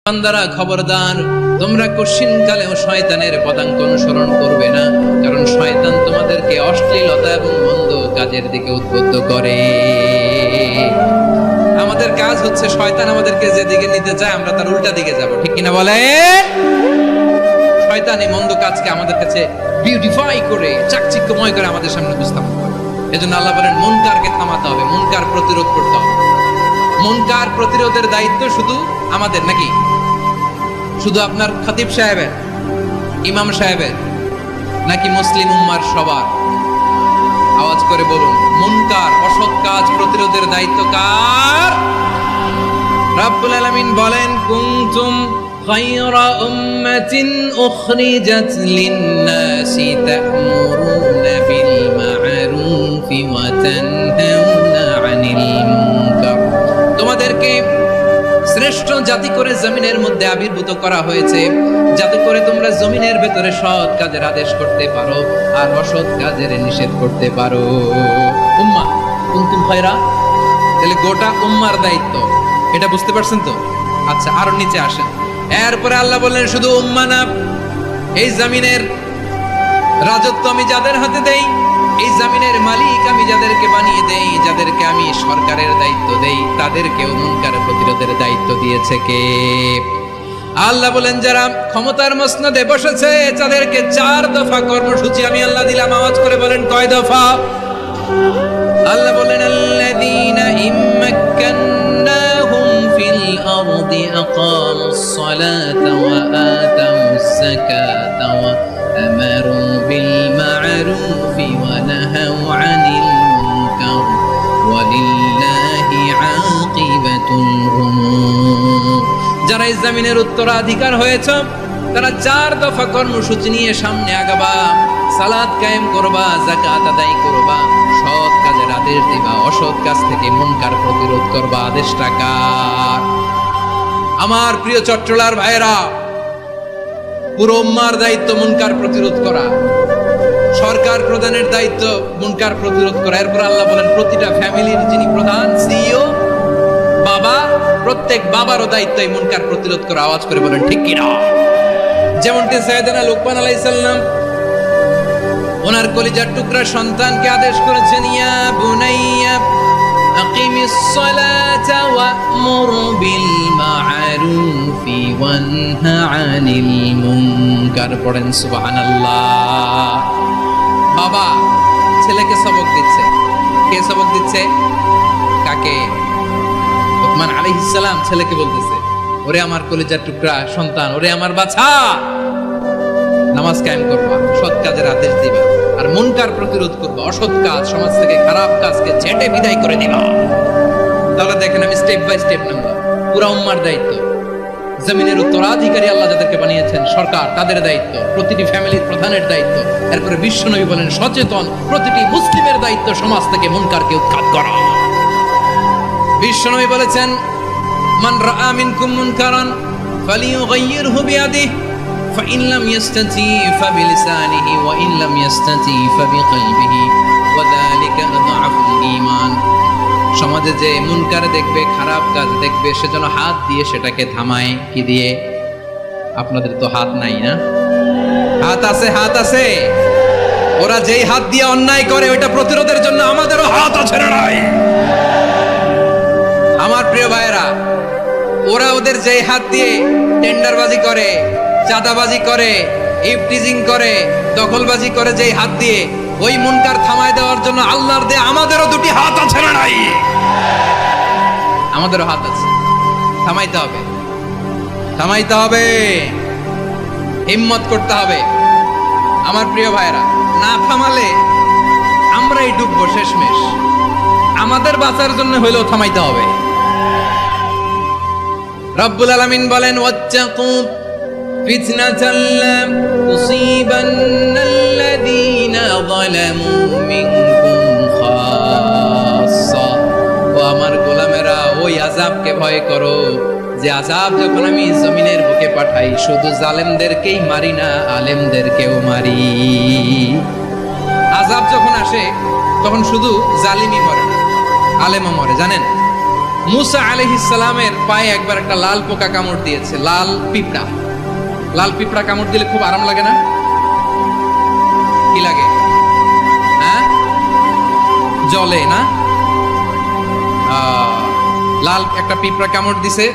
বান্দারা খবরদার, তোমরা কশিনকালেও শয়তানের পদাঙ্ক অনুসরণ করবে না, কারণ শয়তান তোমাদেরকে অশ্লীলতা এবং মন্দ কাজের দিকে উদ্বুদ্ধ করে। আমাদের কাজ হচ্ছে শয়তান আমাদেরকে যেদিকে নিতে চায় আমরা তার উল্টা দিকে যাব, ঠিক কিনা বলে? শয়তান এই মন্দ কাজকে আমাদের কাছে বিউটিফাই করে চাকচিক্যময় করে আমাদের সামনে উপস্থাপন করে। এজন্য আল্লাহ বলেন মুনকারকে থামাতে হবে, মুনকার প্রতিরোধ করতে হবে। মুনকার প্রতিরোধের দায়িত্ব শুধু আমাদের নাকি? শুধু আপনার খতিব সাহেবের, ইমাম সাহেবের, নাকি মুসলিম উম্মার সবার? আওয়াজ করে বলুন, মুনকার অসৎ কাজ প্রতিরোধের দায়িত্ব কার? রাব্বুল আলামিন বলেন, কুনতুম খায়রা উম্মাতিন উখরিজাত লিন-নাসি তা'মুরুনা বিল মা'রুফি ওয়া তানহাউনা আনিল মুনকার। তোমাদেরকে শ্রেষ্ঠ জাতি করে জমিনের মধ্যে আবির্ভূত করা হয়েছে, যাতে করে তোমরা জমিনের ভেতরে সৎ কাজের আদেশ করতে পারো আর অসৎ কাজের নিষেধ করতে পারো। উম্মা কুনতুম খায়রা, তাহলে গোটা উম্মার দায়িত্ব, এটা বুঝতে পারছেন তো? আচ্ছা, আরো নিচে আসেন। এরপরে আল্লাহ বললেন, শুধু উম্মা না, এই জমিনের রাজত্ব আমি যাদের হাতে দেই, এই জমিনের মালিক আমি যাদেরকে বানিয়ে দেই, যাদেরকে আমি সরকারের দায়িত্ব দেই, তাদেরকেও মুনকার প্রতিরোধের দায়িত্ব দিয়েছে কে? আল্লাহ বলেন, যারা ক্ষমতার মসনদে বসেছে তাদেরকে 4 দফা কর্মসূচি আমি আল্লাহ দিলাম। আওয়াজ করে বলেন, কয় দফা? আল্লাহ বলেন, আল্লাযীনা ইম্মাক্কান্নাহুম ফিল আরদি আকামুস সালাতা ওয়া আতাউস যাকাতা ওয়া আমারু বিল মা'রুফি ওয়া নাহাউ আনিল মুনকার ওয়া লিল্লাহি আকিবাতুল উমুর। যারা এই জমিনের উত্তরাধিকার হয়েছে তারা 4 দফা কর্মসূচি নিয়ে সামনে আগাবা। সালাত কায়েম করবা, যাকাত আদায় করবা, সৎ কাজের আদেশ দিবা, অসৎ কাজ থেকে মুনকার প্রতিরোধ করবা। আদেশটা কার? আমার প্রিয় চট্টলার ভাইরা, পুরো উম্মার দায়িত্ব মুনকার প্রতিরোধ করা, সরকার প্রধানের দায়িত্ব মুনকার প্রতিরোধ করা। এরপর আল্লাহ বলেন, প্রতিটা ফ্যামিলির যিনি প্রধান সিইও বাবা, প্রত্যেক বাবারও দায়িত্ব এই মুনকার প্রতিরোধ করা। আওয়াজ করে বলেন, ঠিক কিনা? যেমনটি সাইয়েদনা লুকমান আলাইহিস সালাম ওনার কলিজার টুকরা সন্তানকে আদেশ করেছেন, ইয়া বুনাইয়া আকিমিস সালাতা ওয়া'মুর বিল মা'রুফি ওয়ানহা আনিল মুনকার। পড়েন সুবহানাল্লাহ। বাবা ছেলেকে সবক দিচ্ছে। কে সবক দিচ্ছে? কাকে? লুকমান আলাইহিস সালাম ছেলেকে বলতেছে, ওরে আমার কলিজার টুকরা সন্তান, ওরে আমার বাছা, নামাজ কায়েম করবা, সৎ কাজের আদেশ দিবা, আর মুনকার প্রতিরোধ করবা, অসৎ কাজ, সমাজ থেকে খারাপ কাজকে ছেটে বিদায় করে দিবা। তাহলে দেখেন, আমি স্টেপ বাই স্টেপ নামলাম। পুরা উম্মার দায়িত্ব, জমিনের উত্তরাধিকারী আল্লাহ যাদেরকে বানিয়েছেন সরকার, তাদের দায়িত্ব, প্রতিটি ফ্যামিলির প্রধানের দায়িত্ব। এরপরে বিশ্বনবী বলেন, সচেতন প্রতিটি মুসলিমের দায়িত্ব সমাজ থেকে মুনকারকে উৎখাত করা। বিশ্বনবী বলেছেন, মান রাআ মিনকুম মুনকারান ফালিয়ুগাইয়িরহু বিয়াদিহি فإن لم يستطع فبلسانه وإن لم يستطع فبقلبه وذلك أضعف الإيمان। সমাজে যে মুনকার দেখবে, খারাপ কাজ দেখবে, সেজন্য হাত দিয়ে সেটাকে থামায়। কি দিয়ে? আপনাদের তো হাত নাই না? হাত আছে, হাত আছে। ওরা যেই হাত দিয়ে অন্যায় করে ওইটা প্রতিরোধের জন্য আমাদেরও হাত আছে না নাই? আমার প্রিয় ভাইরা, ওরা ওদের যেই হাত দিয়ে টেন্ডারবাজি করে, চাঁদাবাজি করে, ইফটিজিং করে, দখলবাজি করে, যেই হাত দিয়ে, ওই মুনকার থামায় দেওয়ার জন্য আল্লাহর দেয়া আমাদেরও 2টি হাত আছে না নাই? আমাদেরও হাত আছে। থামাইতে হবে, থামাইতে হবে, হিম্মত করতে হবে। আমার প্রিয় ভাইরা, না থামালে আমরাই ডুববো শেষমেশ। আমাদের বাঁচার জন্য হইলেও থামাইতে হবে। রব্বুল আলামিন বলেন, ওয়াত্তাকু ফিতনাতাল লা তুসিবান্নাল্লাযীনা যালামু মিনকুম খাসসা। ও আমার গোলামেরা, ওই আযাবকে ভয় করো যে আযাব যখন আমি জমিনের বুকে পাঠাই, শুধু জালেমদেরকেই মারি না, আলেমদেরকেও মারি। আযাব যখন আসে তখন শুধু জালিমই মরে না, আলেমও মরে, জানেন? মুসা আলাইহিস সালামের পায়ে একবার একটা লাল পোকা কামড় দিয়েছে, লাল পিঁপড়া। লাল পিঁপড়া কামড় দিলে খুব আরাম লাগে না? কি লাগে? হ্যাঁ, জলে না? লাল একটা পিঁপড়া কামড় দিছে,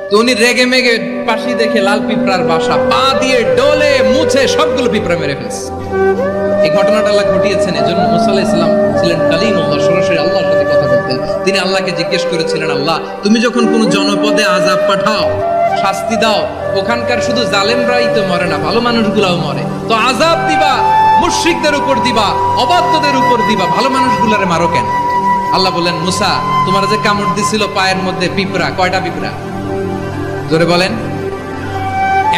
তো উনি রেগে মেগে পাশি দেখে লাল পিঁপড়ার বাসা, পা দিয়ে ডলে মুছে সবগুলো পিঁপড়া মেরে ফেলছে। এই ঘটনাটা আল্লাহ ঘটিয়েছেন, এজন্য মুসা আলাইহিস সালাম ছিলেন কালিমুল্লাহ, সরাসরি আল্লাহর সাথে কথা বলতেন। তিনি আল্লাহকে জিজ্ঞেস করেছিলেন, আল্লাহ তুমি যখন কোনো জনপদে আযাব পাঠাও, শাস্তি দাও, ওখানকার শুধু জালেমরাই তো মরে না, ভালো মানুষগুলাও মরে, তো আযাব দিবা মুশরিকদের উপর দিবা, অবাধ্যদের উপর দিবা, ভালো মানুষগুলারে মারো কেন? আল্লাহ বললেন, মুসা তোমার যে কামড় দিছিল পায়ের মধ্যে পিঁপড়া, কয়টা পিঁপড়া? জোরে বলেন।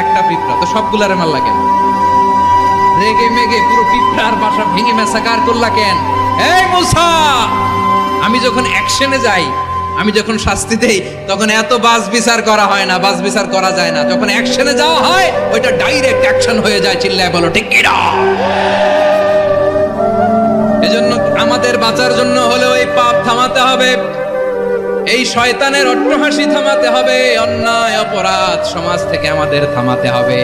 একটা পিঁপড়া, তো সবগুলারে মারলা কেন? রেগে মেগে পুরো পিঁপড়ার বাসা ভেঙে মেসাকার করলা কেন? এই মুসা, আমি যখন অ্যাকশনে যাই, আমি যখন শাস্তি দেই, তখন এত বাস বিচার করা হয় না, বাস বিচার করা যায় না। যখন অ্যাকশনে যাওয়া হয়, ওইটা ডাইরেক্ট অ্যাকশন হয়ে যায়। চিল্লায় বলো ঠিক কি না? এজন্য আমাদের বাঁচার জন্য হলেও এই পাপ থামাতে হবে, এই শয়তানের অট্টহাসি থামাতে হবে, অন্যায় অপরাধ সমাজ থেকে আমাদের থামাতে হবে,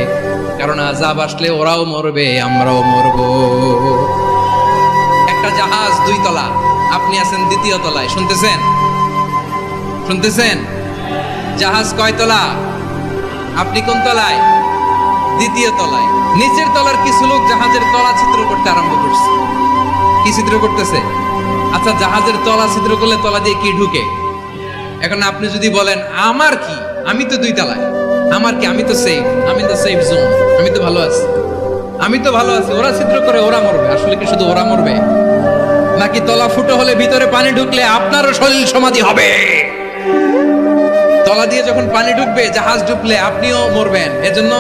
কারণ আযাব আসলে ওরাও মরবে, আমরাও মরব। একটা জাহাজ 2 তলা, আপনি আছেন 2য় তলায়, শুনতেছেন? শুনতেছেন? জাহাজ কয় তলা? আপনি কোন তলায়? 2য় তলায়। নিচের তলার কিছু লোক জাহাজের তলা ছিদ্র করতে আরম্ভ করছে। কি ছিদ্র করতেছে? আচ্ছা, জাহাজের তলা ছিদ্র করলে তলা দিয়ে কি ঢুকে? এখন আপনি যদি বলেন আমার কি, আমি তো 2 তলায়, আমার কি, আমি তো সেফ, আমি তো সেফ জোন, আমি তো ভালো আছি, আমি তো ভালো আছি, ওরা ছিদ্র করে ওরা মরবে, আসলে কি শুধু ওরা মরবে? নাকি তলা ফুটো হলে ভিতরে পানি ঢুকলে আপনারও শরীর সমাধি হবে? তলা দিয়ে যখন পানি ঢুকবে, জাহাজ ঢুকলে আপনিও মরবেন। এজন্য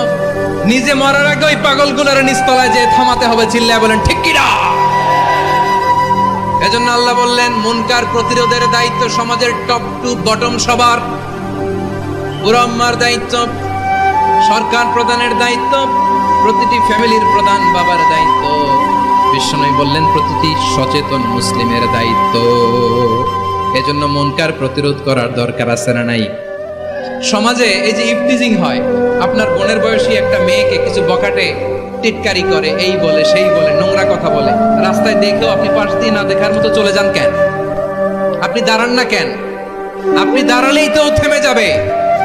নিজে মরার আগে ওই পাগলগুলোর নিচতলায় যে থামাতে হবে। চিল্লায় বলেন ঠিক কি না? এজন্য আল্লাহ বললেন, মুনকার প্রতিরোধের দায়িত্ব সমাজের টপ টু বটম সবার। পুরম্মার দায়িত্ব, সরকার প্রধানের দায়িত্ব, প্রতিটি ফ্যামিলির প্রধান বাবার দায়িত্ব, বিশ্বনবী বললেন প্রতিটি সচেতন মুসলিমের দায়িত্ব। এজন্য মুনকার প্রতিরোধ করার দরকার আছে না নাই? সমাজে এই যে ইফটিজিং হয়, আপনার বোনের বয়সী একটা মেয়েকে কিছু বকাটে টিটকারি করে, এই বলে সেই বলে, নোংরা কথা বলে, রাস্তায় দেখেও আপনি পাশ দিয়ে না দেখার মতো চলে যান কেন? আপনি দাঁড়ান না কেন? আপনি দাঁড়ালেই তো থেমে যাবে,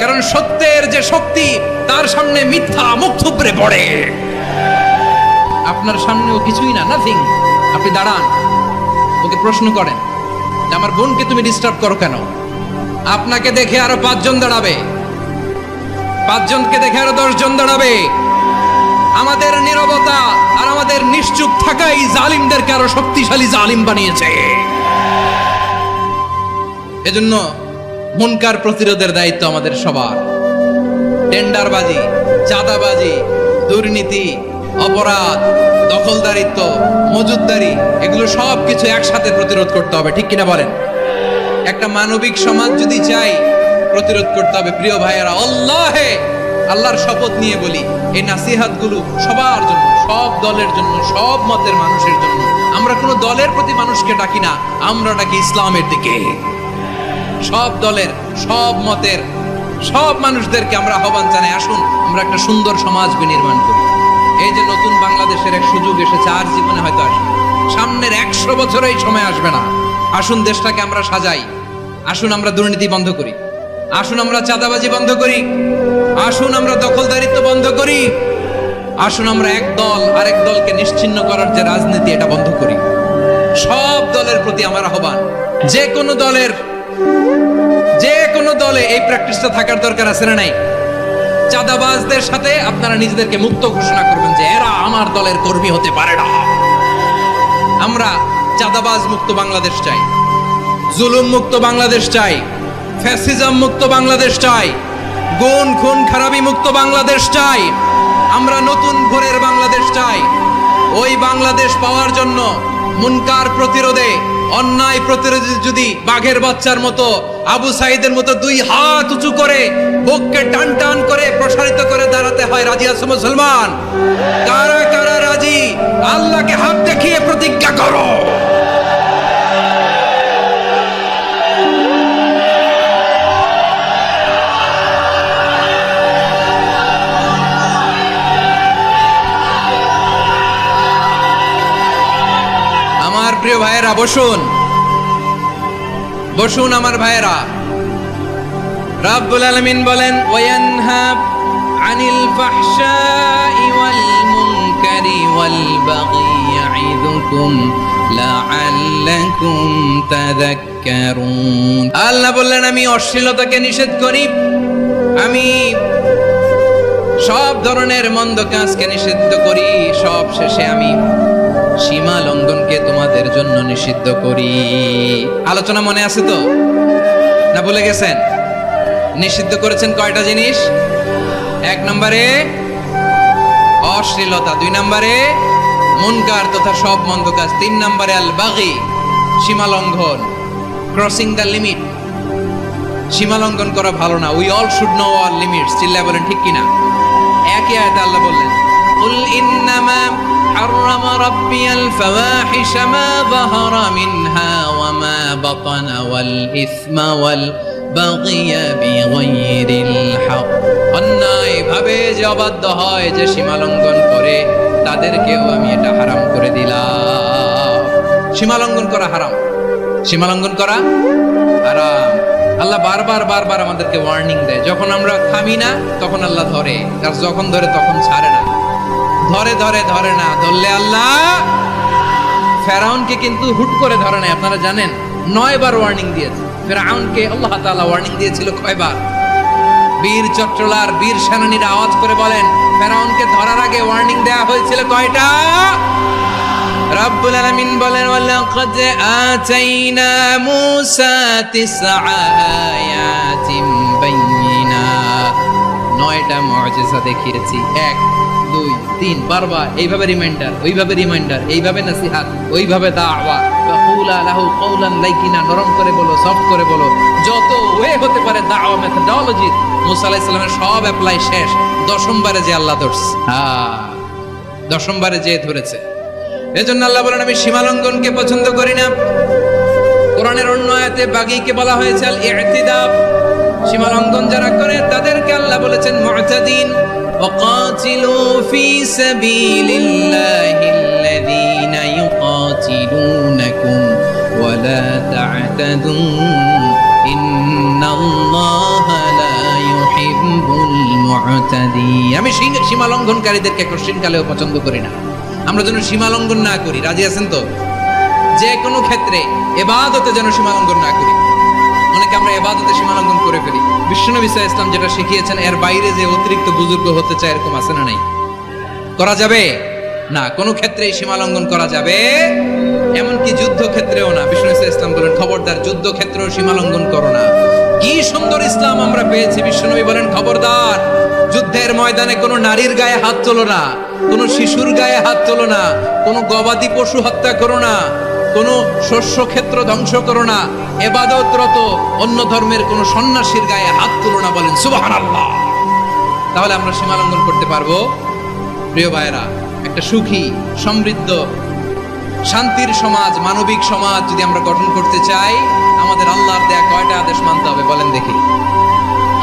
কারণ সত্যের যে শক্তি, তার সামনে মিথ্যা মুখ থুবড়ে পড়ে। আপনার সামনেও কিছুই না, নাথিং। আপনি দাঁড়ান, ওকে প্রশ্ন করেন যে আমার বোনকে তুমি ডিস্টার্ব করো কেন? আপনাকে দেখে আরো 5 জন দাঁড়াবে, 5 জনকে দেখে আরো 10 জন দাঁড়াবে। আমাদের নীরবতা আর আমাদের নিশ্চুপ থাকাই জালিমদেরকে আরো শক্তিশালী জালিম বানিয়েছে। এজন্য মুনকার প্রতিরোধের দায়িত্ব আমাদের সবার। টেন্ডারবাজি, চাঁদাবাজি, দুর্নীতি, অপরাধ, দখলদারিত্ব, মজুদদারি, এগুলো সব কিছু একসাথে প্রতিরোধ করতে হবে। ঠিক কিনা বলেন? একটা মানবিক সমাজ যদি চাই, প্রতিরোধ করতে হবে। প্রিয় ভাইয়েরা, আল্লাহর শপথ নিয়ে বলি, এই নাসিহাতগুলো সবার জন্য, সব দলের জন্য, সব মতের মানুষের জন্য। আমরা কোনো দলের প্রতি মানুষকে ডাকি না, আমরা ডাকি ইসলামের দিকে। সব দলের, সব মতের, সব মানুষদেরকে আমরা আহ্বান জানাই, আসুন আমরা একটা সুন্দর সমাজ বিনির্মাণ করি। এই যে নতুন বাংলাদেশের এক সুযোগ এসেছে, আর জীবনে হয়তো আসবে, সামনের 100 বছরে এই সময় আসবে না। আসুন দেশটাকে আমরা সাজাই, আসুন আমরা দুর্নীতি বন্ধ করি, আসুন আমরা চাঁদাবাজি বন্ধ করি, আসুন আমরা দখলদারিত্ব বন্ধ করি, আসুন আমরা এক দল আরেক দলকে নিশ্চিহ্ন করার যে রাজনীতি, এটা বন্ধ করি। সব দলের প্রতি আমার আহ্বান, যে কোনো দলে এই প্র্যাকটিসটা থাকার দরকার আছে না নাই? চাঁদাবাজদের সাথে আপনারা নিজেদেরকে মুক্ত ঘোষণা করবেন যে এরা আমার দলের কর্মী হতে পারে না। আমরা চাঁদাবাজ মুক্ত বাংলাদেশ চাই, জুলুম মুক্ত বাংলাদেশ চাই, ফ্যাসিজম মুক্ত বাংলাদেশ চাই, গুণ খুন খারাপি মুক্ত বাংলাদেশ চাই। আমরা নতুন ভোরের বাংলাদেশ চাই। ওই বাংলাদেশ পাওয়ার জন্য মুনকার প্রতিরোধে, অন্যায় প্রতিরোধে যদি বাঘের বাচ্চার মতো, আবু সাইদের মতো 2 হাত উঁচু করে, বুককে টান টান করে প্রসারিত করে দাঁড়াতে হয়, রাজি আছো মুসলমান? কারা কারা রাজি? আল্লাহকে হাত দেখিয়ে প্রতিজ্ঞা করো। ভাইয়েরা বসুন, বসুন আমার ভাইয়েরা। রাব্বুল আলামিন বলেন ওয়ায়ানহা আনিল ফাহশাই ওয়াল মুনকারি ওয়াল বাগি ইয়াইদুকুম লাআল্লাকুম তাযাক্কারুন। আল্লাহ বললেন আমি অশ্লীলতাকে নিষেধ করি, আমি সব ধরনের মন্দ কাজকে নিষিদ্ধ করি, সব শেষে আমি সীমা লঙ্ঘনকে তোমাদের জন্য নিষিদ্ধ করি। আলোচনা মনে আছে তো, না ভুলে গেছেন? নিষিদ্ধ করেছেন কয়টা জিনিস? 1 নম্বরে অশ্লীলতা, 2 নম্বরে মুনকার তথা সব মন্দ কাজ, 3 নম্বরে আল বাগি সীমা লঙ্ঘন, ক্রসিং দ্য লিমিট। সীমা লঙ্ঘন করা ভালো না। We all should know our limits. চিল্লায় বলেন ঠিক কিনা? একই আয়াতে আল্লাহ বললেন কুল ইন্নামা হাররামা রাব্বিয়াল ফাওয়াহিশা মা যাহারা মিনহা ওয়া মা বাতানা ওয়াল ইসমা ওয়াল বাগিয়া বিগাইরিল হক। অন্যায় ভাবে যে অবাধ্য হয়, যে সীমা লঙ্ঘন করে, তাদেরকেও আমি এটা হারাম করে দিলাম। সীমা লঙ্ঘন করা হারাম, সীমা লঙ্ঘন করা হারাম। আল্লাহ বারবার বারবার আমাদেরকে ওয়ার্নিং দেয়। যখন আমরা থামি না তখন আল্লাহ ধরে, আর যখন ধরে তখন ছাড়ে না। ধরে ধরে ধরে না, ধরলে আল্লাহ ফেরাউনকে কিন্তু হুট করে ধরে নাই। আপনারা জানেন 9 বার ওয়ার্নিং দিয়েছে ফেরাউনকে। আল্লাহ তাআলা ওয়ার্নিং দিয়েছিল কয়বার? বীর চট্টলার বীর সেনানীরা আওয়াজ করে বলেন ফেরাউনকে ধরার আগে ওয়ার্নিং দেয়া হয়েছিল কয়টা? রাব্বুল আলামিন বলেন ওয়ালাকাদ আতাইনা মূসা 9 আয়াতিন বাইয়িনাত। 9টা মুজিজা দেখিয়েছি। 1 2 3 বারবার এইভাবে রিমাইন্ডার, ওইভাবে রিমাইন্ডার, এইভাবে নসিহত, ওইভাবে দাওয়া। ফাকুলা লাহু কওলান লাইকিনা, নরম করে বলো, সফট করে বলো, যত ওয়ে হতে পারে দাওয়া মেথডোলজি। মূসা আলাইহিস সালামের সব অ্যাপ্লাই শেষ। 10ম বারে যে আল্লাহ ধরছে, 10ম বারে যে ধরেছে। এজন্য আল্লাহ বলেন আমি সীমা লঙ্ঘনকে পছন্দ করি না। কোরআনের অন্য আয়াতে বাগীকে বলা হয়েছে আল ইতিদা। সীমা লঙ্ঘন যারা করে তাদেরকে আল্লাহ বলেছেন মুতাদিন। ওয়াকাতিলু ফি সাবিলিল্লাহিল্লাযীনা ইউকাতিলুনাকুম ওয়া লা তা'তাদু ইন্নাল্লাহা লা ইউহিব্বুল মুতাদিন। আমি সীমা লঙ্ঘনকারীদেরকে কোশ্চিনকালেও পছন্দ করি না। আমরা যেন সীমা লঙ্ঘন না করি। রাজি আছেন তো? যে কোনো ক্ষেত্রে ইবাদতে যেন সীমা লঙ্ঘন না করি। অনেকে আমরা ইবাদতে সীমা লঙ্ঘন করে ফেলি। বিশ্বনবী সাল্লাল্লাহু আলাইহি ওয়াসাল্লাম যেটা শিখিয়েছেন এর বাইরে যে অতিরিক্ত বুজুর্গ হতে চায়, এরকম আছে না নাই? করা যাবে না, কোনো ক্ষেত্রেই সীমা লঙ্ঘন করা যাবে, এমনকি যুদ্ধ ক্ষেত্রেও না। বিশ্বনবী সাল্লাল্লাহু আলাইহি ওয়াসাল্লাম বলেন খবরদার যুদ্ধ ক্ষেত্রেও সীমা লঙ্ঘন করো না। কি সুন্দর ইসলাম আমরা পেয়েছি। বিশ্বনবী বলেন খবরদার যুদ্ধের ময়দানে কোনো নারীর গায়ে হাত তোলো না, কোনো শিশুর গায়ে হাত তোলো না, কোনো গবাদি পশু হত্যা করো না, কোনো শস্য ক্ষেত্র ধ্বংস করো না, ইবাদতরত অন্য ধর্মের কোনো সন্ন্যাসীর গায়ে হাত তোলো না। বলেন সুবহানাল্লাহ। তাহলে আমরা সীমা লঙ্ঘন করতে পারবো। প্রিয় ভাইরা, একটা সুখী, সমৃদ্ধ, শান্তির সমাজ, মানবিক সমাজ যদি আমরা গঠন করতে চাই, আমাদের আল্লাহর দেয়া কয়টা আদেশ মানতে হবে বলেন দেখি?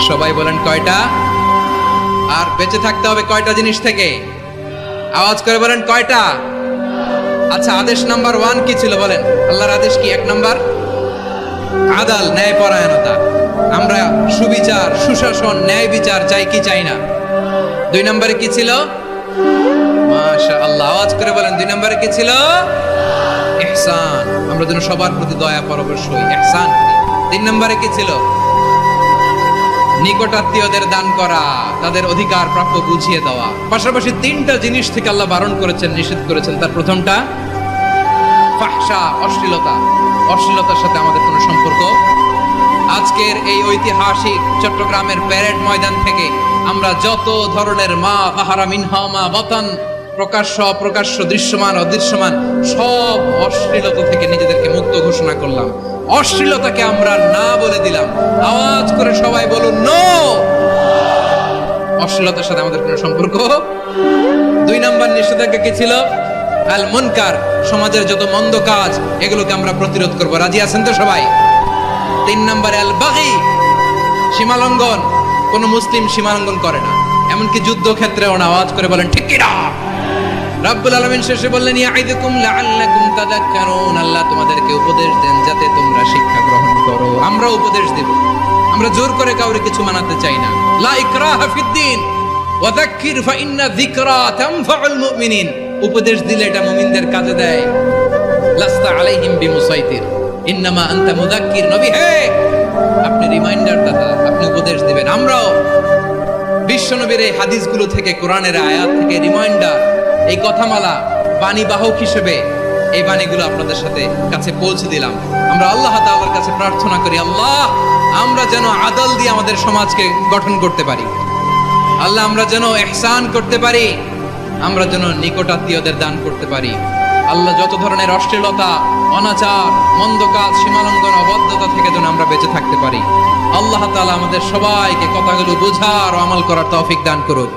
সবাই বলেন কয়টা? আর বেঁচে থাকতে হবে কয়টা জিনিস থেকে? আওয়াজ করে বলেন কয়টা? আচ্ছা, আদেশ নাম্বার 1 কি ছিল বলেন? আল্লাহর আদেশ কি? 1 নাম্বার আদাল, ন্যায়পরায়ণতা। আমরা সুবিচার, সুশাসন, ন্যায় বিচার চাই কি চাই না? 2 নম্বরে কি ছিল? মাশাআল্লাহ, আওয়াজ করে বলেন 2 নম্বরে কি ছিল? ইহসান। আমরা যেন সবার প্রতি দয়া পরবশ হই, ইহসান করি। 3 নম্বরে কি ছিল? নিকটাত্মীয়দের দান করা, তাদের অধিকার প্রাপ্য বুঝিয়ে দেওয়া। পাশাপাশি 3টা জিনিস থেকে আল্লাহ বারণ করেছেন, নিষেধ করেছেন। তার প্রথমটা ফাহশা, অশ্লীলতা। অশ্লীলতার সাথে আমাদের কোনো সম্পর্ক। আজকের এই ঐতিহাসিক চট্টগ্রামের প্যারেড ময়দান থেকে আমরা যত ধরনের মা ফাহারা মিনহা মা বাতান, প্রকাশ্য অপ্রকাশ্য, দৃশ্যমান অদৃশ্যমান, সব অশ্লীলতা থেকে নিজেদেরকে মুক্ত ঘোষণা করলাম। অশ্লীলতাকে আমরা না বলে দিলাম। আওয়াজ করে সবাই বলুন নো। অশ্লীলতার সাথে আমাদের কোনো সম্পর্ক। 2 নম্বর নিষেধাজ্ঞা কি ছিল? আল মুনকার, সমাজের যত মন্দ কাজ এগুলোকে আমরা প্রতিরোধ করব। রাজি আছেন তো সবাই? 3 নম্বরে আল বাগি, সীমালঙ্ঘন। কোন মুসলিম সীমালঙ্ঘন করে না, এমনকি যুদ্ধ ক্ষেত্রেও না। আওয়াজ করে বলেন ঠিক কি না? রাব্বুল আলামিন শেষে বললেন ইয়াইদুকুম লাআল্লাকুম তাযাক্কারুন, আল্লাহ তোমাদেরকে উপদেশ দেন যাতে তোমরা শিক্ষা গ্রহণ করো। আমরা উপদেশ দেব, আমরা জোর করে কাউকে কিছু মানাতে চাই না। লা ইকরাহা ফিদ্দিন ওয়া যাক্কির ফাইন্না যিকরা তানফাউল মুমিনিন, উপদেশ দিলে এটা মুমিনদের কাজে দেয়। লাস্তা আলাইহিম বিমুসাইতির ইন্নামা আনতা মুযাক্কির, নবী হে আপনি রিমাইন্ডার দাতা, আপনি উপদেশ দিবেন। আমরাও বিশ্বনবীর এই হাদিসগুলো থেকে, কোরআনের আয়াত থেকে রিমাইন্ডার, এই কথামালা বাণীবাহক হিসেবে এই বাণীগুলো আপনাদের সাথে কাছে পৌঁছে দিলাম। আমরা আল্লাহ তাআলার কাছে প্রার্থনা করি, আল্লাহ আমরা যেন আদল দিয়ে আমাদের সমাজকে গঠন করতে পারি, আল্লাহ আমরা যেন ইহসান করতে পারি, আমরা যেন নিকটাত্মীয়দের দান করতে পারি। আল্লাহ যত ধরনের অশ্লীলতা, অনাচার, মন্দ কাজ, সীমালঙ্ঘন, অবদ্ধতা থেকে যেন আমরা বেঁচে থাকতে পারি। আল্লাহ তাআলা আমাদের সবাইকে কথাগুলো বোঝার ও আমল করার তৌফিক দান করুক।